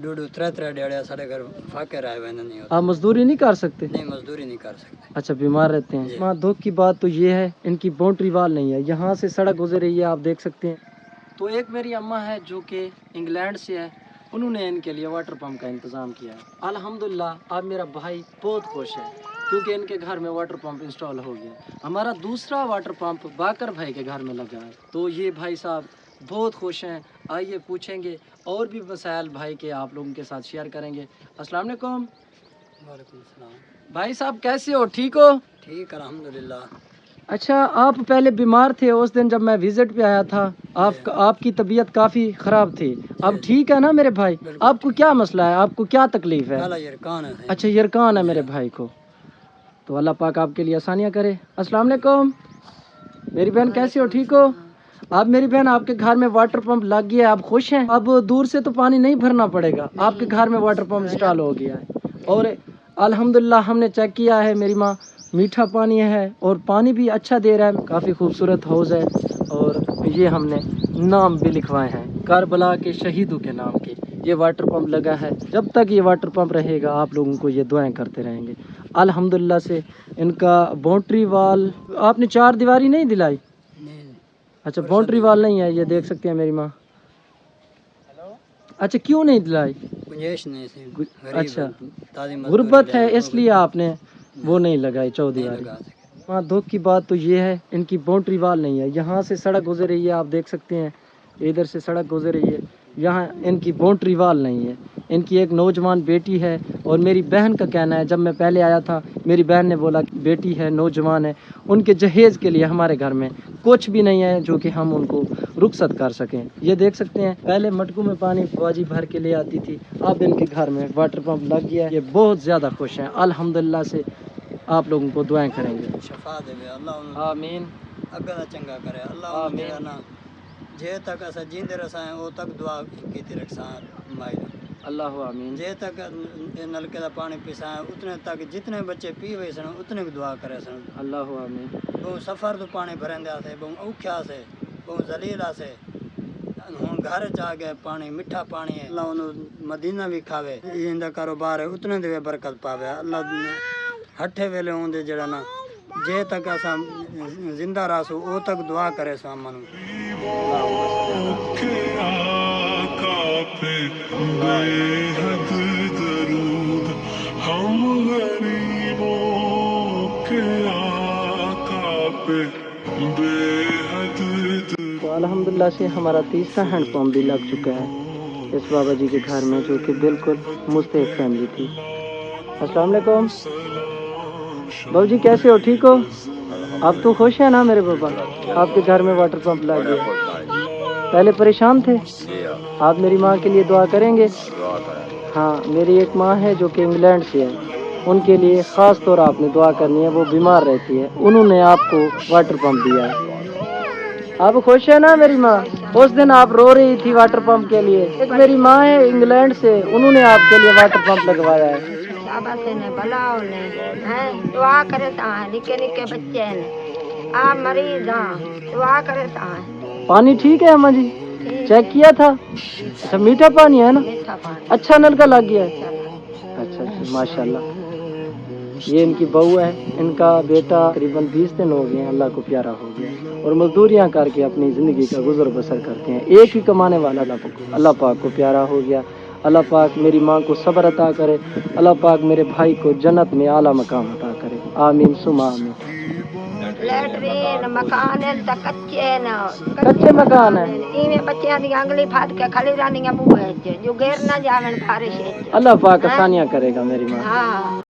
डूडू त्रै डेढ़ साढ़े घर फाके रहे हुए नहीं होते। आप मजदूरी नहीं कर सकते? नहीं, मजदूरी नहीं कर सकते। अच्छा, बीमार रहते हैं। वहाँ दुख की बात तो ये है, इनकी बाउंड्री वाल नहीं है, यहाँ से सड़क गुजर रही है, आप देख सकते हैं। तो एक मेरी अम्मा है जो कि इंग्लैंड से है, उन्होंने इनके लिए वाटर पंप का इंतज़ाम किया है। अल्हम्दुलिल्लाह अब मेरा भाई बहुत खुश है क्योंकि इनके घर में वाटर पंप इंस्टॉल हो गया। हमारा दूसरा वाटर पंप बाकर भाई के घर में लगा है, तो ये भाई साहब बहुत खुश हैं। आइए पूछेंगे और भी मसाइल भाई के आप लोगों के साथ शेयर करेंगे। अस्सलाम वालेकुम। वालेकुम सलाम। भाई साहब कैसे हो, ठीक हो? ठीक, अल्हम्दुलिल्लाह। अच्छा, आप पहले बीमार थे, उस दिन जब मैं विजिट पे आया था आपकी तबीयत काफ़ी ख़राब थी, अब ठीक है ना मेरे भाई? आपको क्या मसला है, आपको क्या तकलीफ़ है? यरकान है। अच्छा, यरकान है मेरे भाई को, तो अल्लाह पाक आपके लिए आसानियाँ करे। अस्सलाम वालेकुम मेरी बहन, कैसे हो, ठीक हो? आप मेरी बहन, आपके घर में वाटर पंप लग गया है, आप खुश हैं? अब दूर से तो पानी नहीं भरना पड़ेगा, आपके घर में वाटर पंप इंस्टॉल हो गया है और अल्हम्दुलिल्लाह हमने चेक किया है मेरी माँ, मीठा पानी है और पानी भी अच्छा दे रहा है। काफ़ी खूबसूरत हाउस है और ये हमने नाम भी लिखवाए हैं करबला के शहीदों के नाम के। ये वाटर पंप लगा है, जब तक ये वाटर पंप रहेगा आप लोगों को ये दुआएं करते रहेंगे। अल्हम्दुलिल्लाह से इनका बाउंड्री वाल, आपने चार दीवारी नहीं दिलाई? अच्छा, बाउंड्री वाल नहीं है, ये देख सकते हैं मेरी माँ। अच्छा, क्यों नहीं दिलाई? गुंजाइश नहीं थी। अच्छा, गुर्बत है इसलिए आपने वो नहीं लगाई चौदीवारी। वहाँ दुख की बात तो ये है, इनकी बाउंड्री वाल नहीं है, यहाँ से सड़क गुजर रही है, आप देख सकते हैं, इधर से सड़क गुजर रही है, यहाँ इनकी बाउंड्री वाल नहीं है। इनकी एक नौजवान बेटी है और मेरी बहन का कहना है, जब मैं पहले आया था मेरी बहन ने बोला बेटी है, नौजवान है, उनके जहेज़ के लिए हमारे घर में कुछ भी नहीं है जो कि हम उनको रुखसत कर सकें। ये देख सकते हैं, पहले मटकों में पानी बाजी भर के ले आती थी, अब इनके घर में वाटर पंप लग गया है। ये बहुत ज़्यादा खुश हैं, अल्हम्दुलिल्लाह से आप लोगों को दुआएं करेंगे। शफा देवे अल्लाह, आमीन। अग्गा दा चंगा करे अल्लाह। आमीन। ना जे तक असा जींदे रसां ओ तक दुआ कीती रखसां माई। अल्लाह आमीन। जे तक नलके दा पानी पीसां उतने तक जितने बच्चे पी वे सन उतने भी दुआ करे सन। अल्लाह आमीन। बहु सफ़र तो पानी भरंदे से, बहु औख्या से, बहु जलील से, हुण घर जा के पानी मिठा पानी है। अल्लाह उन्हें मदीना भी खावे, इंदा कारोबार है उतने दे बरकत पावे अल्लाह। हठे वेले होंदे जड़ा ना जे तक असा जिंदा रासू ओ तक दुआ करे सो अमन। तो अल्हम्दुलिल्लाह से हमारा तीसरा हैंड पंप भी लग चुका है इस बाबा जी के घर में, जो कि बिल्कुल मुस्तहिक फैमिली थी। अस्सलाम वालेकुम बाबू जी, कैसे हो, ठीक हो? आप तो खुश हैं ना मेरे बाबा, आपके घर में वाटर पंप लग गया? पहले परेशान थे आप? मेरी माँ के लिए दुआ करेंगे? हाँ, मेरी एक माँ है जो कि इंग्लैंड से है, उनके लिए ख़ास तौर आपने दुआ करनी है, वो बीमार रहती है, उन्होंने आपको वाटर पंप दिया है। आप खुश है ना मेरी माँ? उस दिन आप रो रही थी वाटर पंप के लिए। एक मेरी माँ है इंग्लैंड से, उन्होंने आपके लिए वाटर पंप लगवाया है। दुआ करे निके निके बच्चे ने, आप मरीज दुआ करे। पानी ठीक है अम्मा जी? चेक किया था? अच्छा, मीठा पानी है ना? मीठा पानी, अच्छा नलका लग गया है? अच्छा अच्छा, माशाल्लाह। ये इनकी बहू है, इनका बेटा करीबन 20 दिन हो गए हैं, अल्लाह को प्यारा हो गया और मजदूरियां करके अपनी ज़िंदगी का गुजर बसर करते हैं। एक ही कमाने वाला अल्लाह पाक को प्यारा हो गया। अल्लाह पाक मेरी माँ को सब्र अता करे, अल्लाह पाक मेरे भाई को जन्नत में आला मकाम अता करे, आमीन सुमा आमीन। लैटरीन मकान तो कच्चे मकान है, इवें बच्चियां दी अंगली फाड़ के खड़ी रहनी मुंह जो गिर ना जावन बारिश। अल्लाह पाक आसानियां करेगा मेरी माँ। हाँ।